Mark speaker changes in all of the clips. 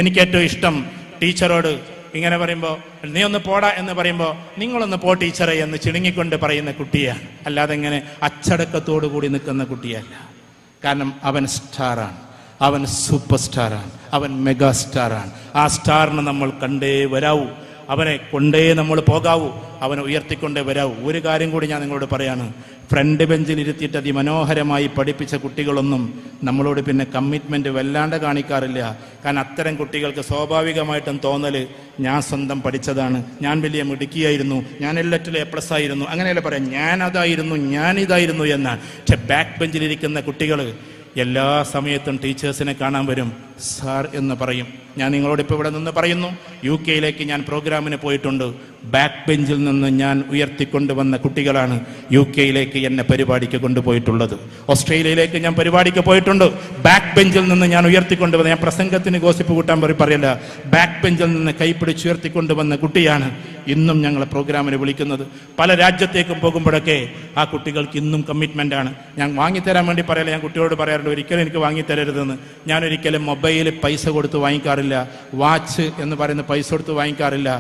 Speaker 1: എനിക്കേറ്റവും ഇഷ്ടം ടീച്ചറോട് ഇങ്ങനെ പറയുമ്പോൾ നീ ഒന്ന് പോടാ എന്ന് പറയുമ്പോൾ നിങ്ങളൊന്ന് പോ ടീച്ചറെ എന്ന് ചിണുങ്ങിക്കൊണ്ട് പറയുന്ന കുട്ടിയാണ്. അല്ലാതെ ഇങ്ങനെ അച്ചടക്കത്തോടു കൂടി നിൽക്കുന്ന കുട്ടിയല്ല. കാരണം അവൻ സ്റ്റാറാണ്, അവൻ സൂപ്പർ സ്റ്റാറാണ്, അവൻ മെഗാ സ്റ്റാറാണ്. ആ സ്റ്റാറിനെ നമ്മൾ കണ്ടേ വരാവൂ, അവനെ കൊണ്ടേ നമ്മൾ പോകാവൂ, അവനെ ഉയർത്തിക്കൊണ്ടേ വരാവൂ. ഒരു കാര്യം കൂടി ഞാൻ നിങ്ങളോട് പറയാണ്, ഫ്രണ്ട് ബെഞ്ചിൽ ഇരുത്തിയിട്ട് അതിമനോഹരമായി പഠിപ്പിച്ച കുട്ടികളൊന്നും നമ്മളോട് പിന്നെ കമ്മിറ്റ്മെൻറ്റ് വല്ലാണ്ട് കാണിക്കാറില്ല. കാരണം അത്തരം കുട്ടികൾക്ക് സ്വാഭാവികമായിട്ടും തോന്നൽ ഞാൻ സ്വന്തം പഠിച്ചതാണ്, ഞാൻ വലിയ മിടുക്കിയായിരുന്നു, ഞാൻ എല്ലാറ്റിലും A+ ആയിരുന്നു, അങ്ങനെയല്ല പറയാം, ഞാനതായിരുന്നു, ഞാനിതായിരുന്നു എന്നാണ്. പക്ഷെ ബാക്ക് ബെഞ്ചിലിരിക്കുന്ന കുട്ടികൾ എല്ലാ സമയത്തും ടീച്ചേഴ്സിനെ കാണാൻ വരും, സാർ എന്ന് പറയും. ഞാൻ നിങ്ങളോടിപ്പോൾ ഇവിടെ നിന്ന് പറയുന്നു, UK ഞാൻ പ്രോഗ്രാമിന് പോയിട്ടുണ്ട്. ബാക്ക് ബെഞ്ചിൽ നിന്ന് ഞാൻ ഉയർത്തിക്കൊണ്ടുവന്ന കുട്ടികളാണ് UK എന്നെ പരിപാടിക്ക് കൊണ്ടുപോയിട്ടുള്ളത്. ഓസ്ട്രേലിയയിലേക്ക് ഞാൻ പരിപാടിക്ക് പോയിട്ടുണ്ട്. ബാക്ക് ബെഞ്ചിൽ നിന്ന് ഞാൻ ഉയർത്തിക്കൊണ്ടുവന്ന, ഞാൻ പ്രസംഗത്തിന് ഗോസിപ്പ് കൂട്ടാൻ പറയല്ല, ബാക്ക് ബെഞ്ചിൽ നിന്ന് കൈപ്പിടിച്ച് ഉയർത്തിക്കൊണ്ടുവന്ന കുട്ടിയാണ് ഇന്നും ഞങ്ങളെ പ്രോഗ്രാമിന് വിളിക്കുന്നത്. പല രാജ്യത്തേക്കും പോകുമ്പോഴൊക്കെ ആ കുട്ടികൾക്ക് ഇന്നും കമ്മിറ്റ്മെൻ്റാണ്. ഞാൻ വാങ്ങിത്തരാൻ വേണ്ടി പറയല്ല, ഞാൻ കുട്ടികളോട് പറയാറുണ്ട്, ഒരിക്കലും എനിക്ക് വാങ്ങിത്തരരുതെന്ന്. ഞാൻ ഒരിക്കലും മൊബൈൽ പൈസ കൊടുത്ത് വാങ്ങിക്കാറില്ല, വാച്ച് എന്ന് പറയുന്ന പൈസ കൊടുത്ത് വാങ്ങിക്കാറില്ല.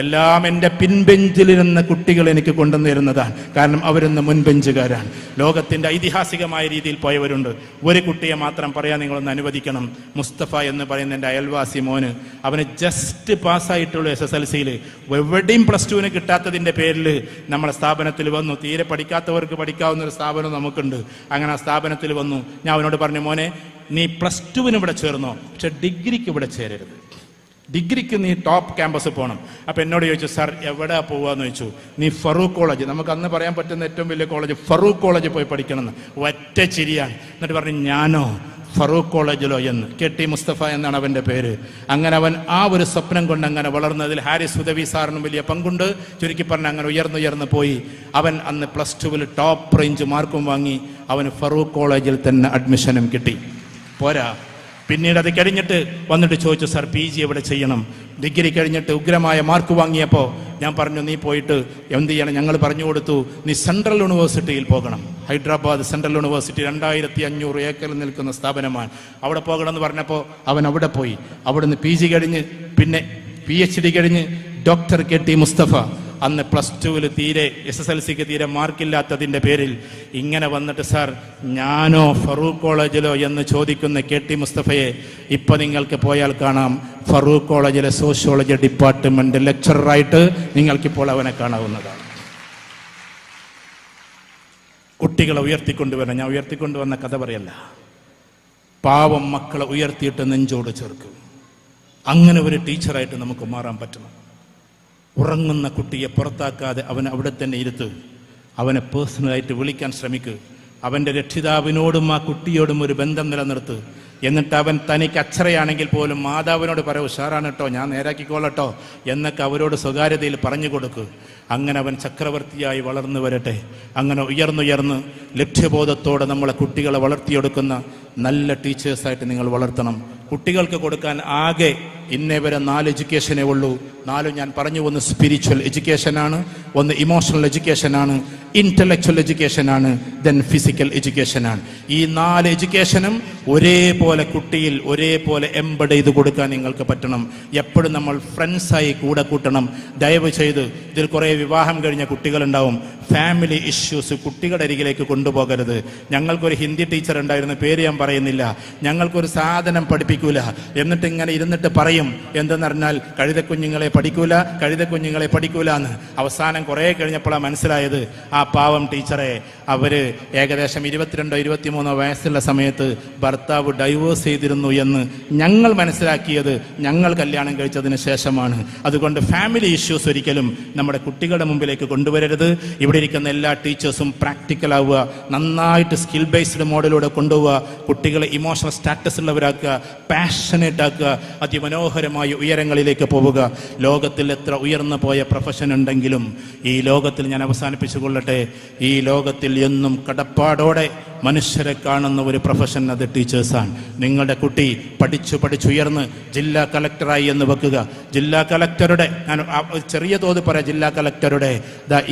Speaker 1: എല്ലാം എൻ്റെ പിൻബെഞ്ചിലിരുന്ന കുട്ടികൾ എനിക്ക് കൊണ്ടുവന്നിരുന്നതാണ്. കാരണം അവരിന്ന് മുൻബെഞ്ചുകാരാണ്. ലോകത്തിൻ്റെ ഐതിഹാസികമായ രീതിയിൽ പോയവരുണ്ട്. ഒരു കുട്ടിയെ മാത്രം പറയാൻ നിങ്ങളൊന്ന് അനുവദിക്കണം. മുസ്തഫ എന്ന് പറയുന്ന എൻ്റെ അയൽവാസി മോന്, അവന് ജസ്റ്റ് പാസ്സായിട്ടുള്ളൂ SSLC-യിൽ. എവിടെയും +2 കിട്ടാത്തതിൻ്റെ പേരിൽ നമ്മുടെ സ്ഥാപനത്തിൽ വന്നു. തീരെ പഠിക്കാത്തവർക്ക് പഠിക്കാവുന്ന ഒരു സ്ഥാപനം നമുക്കുണ്ട്. അങ്ങനെ ആ സ്ഥാപനത്തിൽ വന്നു. ഞാൻ അവനോട് പറഞ്ഞു, മോനെ നീ +2 ഇവിടെ ചേർന്നോ, പക്ഷെ ഡിഗ്രിക്ക് ഇവിടെ ചേരരുത്, ഡിഗ്രിക്ക് നീ ടോപ്പ് ക്യാമ്പസ് പോകണം. അപ്പോൾ എന്നോട് ചോദിച്ചു, സാർ എവിടെ പോവാന്ന് ചോദിച്ചു. നീ ഫറൂഖ് കോളേജ്, നമുക്ക് അന്ന് പറയാൻ പറ്റുന്ന ഏറ്റവും വലിയ കോളേജ്, ഫറൂഖ് കോളേജ് പോയി പഠിക്കണമെന്ന്. ഒറ്റ ചിരിയാണ്. എന്നിട്ട് പറഞ്ഞു, ഞാനോ ഫറൂഖ് കോളേജിലോ എന്ന്. KT മുസ്തഫ എന്നാണ് അവൻ്റെ പേര്. അങ്ങനെ അവൻ ആ ഒരു സ്വപ്നം കൊണ്ട് അങ്ങനെ വളർന്നതിൽ ഹാരിസ് ഹുദവി സാറിനും വലിയ പങ്കുണ്ട്. ചുരുക്കി പറഞ്ഞ് അങ്ങനെ ഉയർന്നുയർന്ന് പോയി. അവൻ അന്ന് +2 ടോപ്പ് റേഞ്ച് മാർക്കും വാങ്ങി. അവന് ഫറൂഖ് കോളേജിൽ തന്നെ അഡ്മിഷനും കിട്ടി. പോരാ, പിന്നീട് അത് കഴിഞ്ഞിട്ട് വന്നിട്ട് ചോദിച്ചു, സാർ PG എവിടെ ചെയ്യണം? ഡിഗ്രി കഴിഞ്ഞിട്ട് ഉഗ്രമായ മാർക്ക് വാങ്ങിയപ്പോൾ ഞാൻ പറഞ്ഞു, നീ പോയിട്ട് എന്ത് ചെയ്യണം? ഞങ്ങൾ പറഞ്ഞു കൊടുത്തു, നീ സെൻട്രൽ യൂണിവേഴ്സിറ്റിയിൽ പോകണം. ഹൈദരാബാദ് സെൻട്രൽ യൂണിവേഴ്സിറ്റി 2500 ഏക്കറിൽ നിൽക്കുന്ന സ്ഥാപനമാണ്. അവിടെ പോകണം എന്ന് പറഞ്ഞപ്പോൾ അവൻ അവിടെ പോയി. അവിടുന്ന് PG കഴിഞ്ഞ് പിന്നെ PhD കഴിഞ്ഞ് ഡോക്ടർ KT മുസ്തഫ. അന്ന് +2 തീരെ SSLC-ക്ക് തീരെ മാർക്കില്ലാത്തതിൻ്റെ പേരിൽ ഇങ്ങനെ വന്നിട്ട്, സാർ ഞാനോ ഫറൂഖ് കോളേജിലോ എന്ന് ചോദിക്കുന്ന KT മുസ്തഫയെ ഇപ്പം നിങ്ങൾക്ക് പോയാൽ കാണാം, ഫറൂഖ് കോളേജിലെ സോഷ്യോളജി ഡിപ്പാർട്ട്മെൻറ്റ് ലെക്ചറായിട്ട് നിങ്ങൾക്കിപ്പോൾ അവനെ കാണാവുന്നതാണ്. കുട്ടികളെ ഉയർത്തിക്കൊണ്ടുവരണം. ഞാൻ ഉയർത്തിക്കൊണ്ടുവന്ന കഥ പറയല്ല, പാവം മക്കളെ ഉയർത്തിയിട്ട് നെഞ്ചോട് ചേർക്കും. അങ്ങനെ ഒരു ടീച്ചറായിട്ട് നമുക്ക് മാറാൻ പറ്റണം. ഉറങ്ങുന്ന കുട്ടിയെ പുറത്താക്കാതെ അവൻ അവിടെ തന്നെ ഇരുത്ത്. അവനെ പേഴ്സണലായിട്ട് വിളിക്കാൻ ശ്രമിക്കുക. അവൻ്റെ രക്ഷിതാവിനോടും ആ കുട്ടിയോടും ഒരു ബന്ധം നിലനിർത്ത്. എന്നിട്ട് അവൻ തനിക്ക് അച്ഛറയാണെങ്കിൽ പോലും മാതാവിനോട് പറയൂ, ഉഷാറാണ് കേട്ടോ, ഞാൻ നേരാക്കിക്കോളട്ടോ എന്നൊക്കെ അവരോട് സ്വകാര്യതയിൽ പറഞ്ഞു കൊടുക്കുക. അങ്ങനെ അവൻ ചക്രവർത്തിയായി വളർന്നു വരട്ടെ. അങ്ങനെ ഉയർന്നുയർന്ന് ലക്ഷ്യബോധത്തോടെ നമ്മളെ കുട്ടികളെ വളർത്തിയെടുക്കുന്ന നല്ല ടീച്ചേഴ്സായിട്ട് നിങ്ങൾ വളർത്തണം. കുട്ടികൾക്ക് കൊടുക്കാൻ ആകെ ഇന്നേ വരെ 4 എഡ്യൂക്കേഷനേ ഉള്ളൂ. 4 ഞാൻ പറഞ്ഞു, ഒന്ന് സ്പിരിച്വൽ എഡ്യൂക്കേഷനാണ്, ഒന്ന് ഇമോഷണൽ എഡ്യൂക്കേഷനാണ്, ഇൻ്റലക്ച്വൽ എഡ്യൂക്കേഷനാണ്, ദെൻ ഫിസിക്കൽ എഡ്യൂക്കേഷനാണ്. ഈ 4 എഡ്യൂക്കേഷനും ഒരേപോലെ കുട്ടിയിൽ ഒരേപോലെ എംബഡ് ചെയ്ത് കൊടുക്കാൻ നിങ്ങൾക്ക് പറ്റണം. എപ്പോഴും നമ്മൾ ഫ്രണ്ട്സായി കൂടെ കൂട്ടണം. ദയവ് ചെയ്ത് ഇതിൽ കുറേ വിവാഹം കഴിഞ്ഞ കുട്ടികളുണ്ടാവും. ഫാമിലി ഇഷ്യൂസ് കുട്ടികളുടെ അരികിലേക്ക് കൊണ്ടുപോകരുത്. ഞങ്ങൾക്കൊരു ഹിന്ദി ടീച്ചർ ഉണ്ടായിരുന്നു, പേര് ഞാൻ പറയുന്നില്ല. ഞങ്ങൾക്കൊരു സാധനം പഠിപ്പിക്കൂല, എന്നിട്ട് ഇങ്ങനെ ഇരുന്നിട്ട് പറയും എന്തെന്ന് പറഞ്ഞാൽ കഴുതക്കുഞ്ഞുങ്ങളെ പഠിക്കൂല എന്ന്. അവസാനം കുറേ കഴിഞ്ഞപ്പോഴാണ് മനസ്സിലായത്, ആ പാവം ടീച്ചറെ അവര് ഏകദേശം 22-23 വയസ്സുള്ള സമയത്ത് ഭർത്താവ് ഡൈവോഴ്സ് ചെയ്തിരുന്നു എന്ന് ഞങ്ങൾ മനസ്സിലാക്കിയത് ഞങ്ങൾ കല്യാണം കഴിച്ചതിന് ശേഷമാണ്. അതുകൊണ്ട് ഫാമിലി ഇഷ്യൂസ് ഒരിക്കലും നമ്മുടെ കുട്ടികളുടെ മുമ്പിലേക്ക് കൊണ്ടുവരരുത്. ഇവിടെ ഇരിക്കുന്ന എല്ലാ ടീച്ചേഴ്സും പ്രാക്ടിക്കൽ ആവുക, നന്നായിട്ട് സ്കിൽ ബേസ്ഡ് മോഡലിലൂടെ കൊണ്ടുപോവുക, കുട്ടികളെ ഇമോഷണൽ സ്റ്റാറ്റസ് ഉള്ളവരാക്കുക, പാഷനേറ്റ് ആക്കുക, അതിമനോഹരമായ ഉയരങ്ങളിലേക്ക് പോവുക. ലോകത്തിൽ എത്ര ഉയർന്നു പോയ പ്രൊഫഷൻ ഉണ്ടെങ്കിലും ഈ ലോകത്തിൽ, ഞാൻ അവസാനിപ്പിച്ചു കൊള്ളട്ടെ, ഈ ലോകത്തിൽ എന്നും കടപ്പാടോടെ മനുഷ്യരെ കാണുന്ന ഒരു പ്രൊഫഷൻ അത് ടീച്ചേഴ്സാണ്. നിങ്ങളുടെ കുട്ടി പഠിച്ചുയർന്ന് ജില്ലാ കലക്ടറായി എന്ന് വെക്കുക. ജില്ലാ കലക്ടറുടെ, ഞാൻ ചെറിയ തോത് പറയാം, ജില്ലാ കലക്ടറുടെ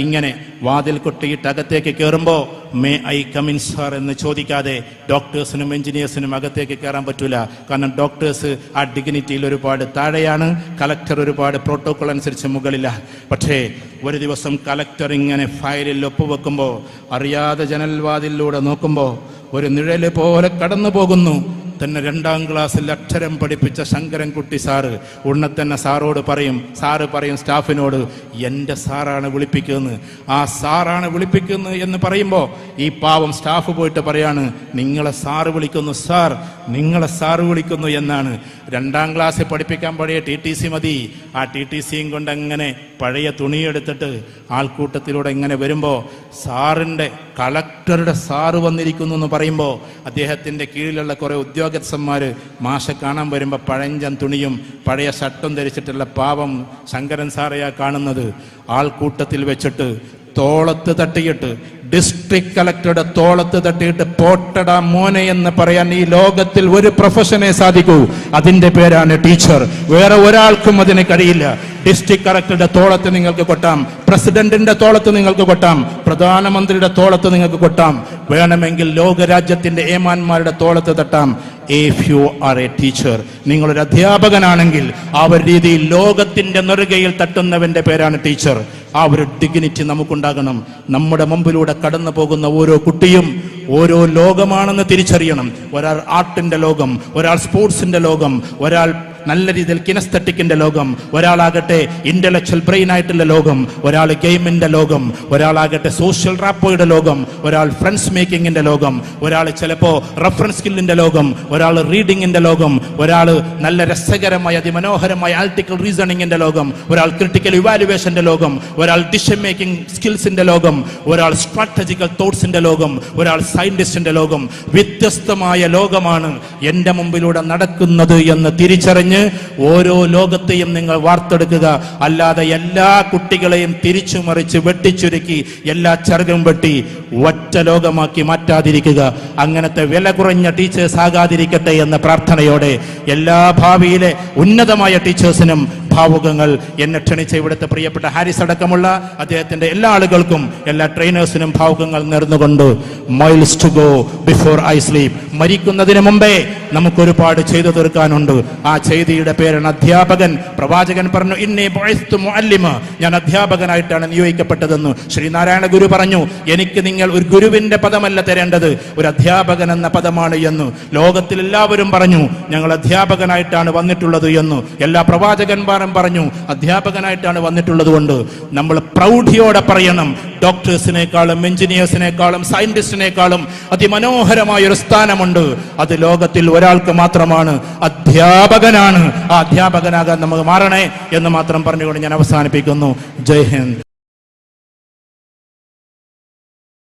Speaker 1: ഇങ്ങനെ വാതിൽ കൊട്ടിയിട്ട് അകത്തേക്ക് കയറുമ്പോൾ മേ ഐ കമിൻ സാർ എന്ന് ചോദിക്കാതെ ഡോക്ടേഴ്സിനും എഞ്ചിനീയേഴ്സിനും അകത്തേക്ക് കയറാൻ പറ്റൂല. കാരണം ഡോക്ടേഴ്സ് ആ ഡിഗ്നിറ്റിയിൽ ഒരുപാട് താഴെയാണ്, കലക്ടർ ഒരുപാട് പ്രോട്ടോകോൾ അനുസരിച്ച് മുകളിലാണ്. പക്ഷേ ഒരു ദിവസം കലക്ടർ ഇങ്ങനെ ഫയലിൽ ഒപ്പുവെക്കുമ്പോൾ അറിയാതെ ജനൽവാതിലൂടെ നോക്കുമ്പോൾ ഒരു നിഴല് പോലെ കടന്നു പോകുന്നു. തന്നെ 2ാം ക്ലാസ്സിൽ അക്ഷരം പഠിപ്പിച്ച ശങ്കരൻകുട്ടി സാറ് ഉടനെ തന്നെ സാറ് പറയും സ്റ്റാഫിനോട്, എൻ്റെ സാറാണ് വിളിപ്പിക്കുന്നത്, ആ സാറാണ് വിളിപ്പിക്കുന്നത് എന്ന് പറയുമ്പോൾ ഈ പാവം സ്റ്റാഫ് പോയിട്ട് പറയാണ്, നിങ്ങളെ സാറ് വിളിക്കുന്നു സാർ, നിങ്ങളെ സാറ് വിളിക്കുന്നു എന്നാണ്. 2ാം ക്ലാസ്സിൽ പഠിപ്പിക്കാൻ പഴയ TTC മതി. ആ TTCയും കൊണ്ട് അങ്ങനെ പഴയ തുണിയെടുത്തിട്ട് ആൾക്കൂട്ടത്തിലൂടെ ഇങ്ങനെ വരുമ്പോൾ സാറിൻ്റെ കളക്ടറുടെ സാറ് വന്നിരിക്കുന്നു എന്ന് പറയുമ്പോൾ അദ്ദേഹത്തിൻ്റെ കീഴിലുള്ള കുറേ ഉദ്യോഗസ്ഥന്മാർ മാഷെ കാണാൻ വരുമ്പോൾ പഴഞ്ചൻ തുണിയും പഴയ ഷർട്ടും ധരിച്ചിട്ടുള്ള പാവം ശങ്കരൻ സാറെയാ കാണുന്നത്. ആൾക്കൂട്ടത്തിൽ വെച്ചിട്ട് തോളത്ത് തട്ടിയിട്ട്, ഡിസ്ട്രിക്ട് കളക്ടറുടെ തോളത്ത് തട്ടിയിട്ട് പോട്ടടാ മോനെ എന്ന് പറയാൻ ഈ ലോകത്തിൽ ഒരു പ്രൊഫഷനെ സാധിക്കൂ, അതിന്റെ പേരാണ് ടീച്ചർ. വേറെ ഒരാൾക്കും അതിന് കഴിയില്ല. ഡിസ്ട്രിക്ട് കളക്ടറുടെ തോളത്ത് നിങ്ങൾക്ക് കൊട്ടാം, പ്രസിഡന്റിന്റെ തോളത്ത് നിങ്ങൾക്ക് കൊട്ടാം, പ്രധാനമന്ത്രിയുടെ തോളത്ത് നിങ്ങൾക്ക് കൊട്ടാം, വേണമെങ്കിൽ ലോകരാജ്യത്തിന്റെ ഏമാന്മാരുടെ തോളത്ത് തട്ടാം. If you are a teacher, നിങ്ങളൊരു അധ്യാപകനാണെങ്കിൽ ആ ഒരു രീതിയിൽ ലോകത്തിന്റെ നെറുകയിൽ തട്ടുന്നവന്റെ പേരാണ് ടീച്ചർ. ആ ഒരു ഡിഗ്നിറ്റി നമുക്കുണ്ടാകണം. നമ്മുടെ മുമ്പിലൂടെ കടന്നു പോകുന്ന ഓരോ കുട്ടിയും ഓരോ ലോകമാണെന്ന് തിരിച്ചറിയണം. ഒരാൾ ആർട്ടിന്റെ ലോകം, ഒരാൾ സ്പോർട്സിന്റെ ലോകം, ഒരാൾ നല്ല രീതിയിൽ കിനസ്തറ്റിക്കിന്റെ ലോകം, ഒരാളാകട്ടെ ഇന്റലക്ച്വൽ ബ്രെയിൻ ആയിട്ടുള്ള ലോകം, ഒരാൾ ഗെയിമിന്റെ ലോകം, ഒരാളാകട്ടെ സോഷ്യൽ റാപ്പോയുടെ ലോകം, ഒരാൾ ഫ്രണ്ട്സ് മേക്കിങ്ങിന്റെ ലോകം, ഒരാൾ ചിലപ്പോ റെഫറൻസ് സ്കില്ലിന്റെ ലോകം, ഒരാൾ റീഡിങ്ങിന്റെ ലോകം, ഒരാൾ നല്ല രസകരമായ അതിമനോഹരമായ ആർട്ടിക്കൽ റീസണിങ്ങിന്റെ ലോകം, ഒരാൾ ക്രിട്ടിക്കൽ ഇവാലുവേഷന്റെ ലോകം, ഒരാൾ ഡിസിഷൻ മേക്കിംഗ് സ്കിൽസിന്റെ ലോകം, ഒരാൾ സ്ട്രാറ്റജിക്കൽ തോട്ട്സിന്റെ ലോകം, ഒരാൾ സയന്റിസ്റ്റിന്റെ ലോകം. വ്യത്യസ്തമായ ലോകമാണ് എന്റെ മുമ്പിലൂടെ നടക്കുന്നത് എന്ന് തിരിച്ചറിഞ്ഞ് ഓരോ ലോകത്തെയും നിങ്ങൾ വാർത്തെടുക്കുക. അല്ലാതെ എല്ലാ കുട്ടികളെയും തിരിച്ചു മറിച്ച് വെട്ടിച്ചുരുക്കി എല്ലാ ചർഗം വെട്ടി ഒറ്റ ലോകമാക്കി മാറ്റാതിരിക്കുക. അങ്ങനത്തെ വില കുറഞ്ഞ ടീച്ചേഴ്സ് ആകാതിരിക്കട്ടെ എന്ന പ്രാർത്ഥനയോടെ എല്ലാ ഭാവിയിലെ ഉന്നതമായ ടീച്ചേഴ്സിനും ഭാവുകങ്ങൾ. എന്നെ ക്ഷണിച്ച ഇവിടുത്തെ പ്രിയപ്പെട്ട ഹാരിസ് അടക്കമുള്ള അദ്ദേഹത്തിന്റെ എല്ലാ ആളുകൾക്കും എല്ലാ ട്രെയിനേഴ്സിനും ഭാവുകങ്ങൾ നേർന്നുകൊണ്ട് miles to go before I sleep. മരിക്കുന്നതിന് മുമ്പേ നമുക്കൊരുപാട് ചെയ്തു തീർക്കാനുണ്ട്. ആ ചെയ്തിയുടെ പേരാണ് അധ്യാപകൻ. പ്രവാചകൻ പറഞ്ഞു, ഇന്നി ബുഇസ്തു മുഅല്ലിമ, ഞാൻ അധ്യാപകനായിട്ടാണ് നിയോഗിക്കപ്പെട്ടതെന്ന്. ശ്രീനാരായണ ഗുരു പറഞ്ഞു, എനിക്ക് നിങ്ങൾ ഒരു ഗുരുവിന്റെ പദമല്ല തരേണ്ടത്, ഒരു അധ്യാപകൻ എന്ന പദമാണ് എന്ന്. ലോകത്തിൽ എല്ലാവരും പറഞ്ഞു ഞങ്ങൾ അധ്യാപകനായിട്ടാണ് വന്നിട്ടുള്ളത് എന്ന്. എല്ലാ പ്രവാചകന്മാരും പറഞ്ഞു അധ്യാപകനായിട്ടാണ് വന്നിട്ടുള്ളത് കൊണ്ട് നമ്മൾ പ്രൗഢിയോടെ പറയണം, ഡോക്ടേഴ്സിനേക്കാളും എഞ്ചിനീയേഴ്സിനേക്കാളും സയന്റിസ്റ്റിനേക്കാളും അതിമനോഹരമായ ഒരു സ്ഥാനമുണ്ട്. അത് ലോകത്തിൽ ഒരാൾക്ക് മാത്രമാണ്, അധ്യാപകനാണ്. ആ അധ്യാപകനാകാൻ നമുക്ക് മാറണേ എന്ന് മാത്രം പറഞ്ഞുകൊണ്ട് ഞാൻ അവസാനിപ്പിക്കുന്നു. ജയ് ഹിന്ദ്.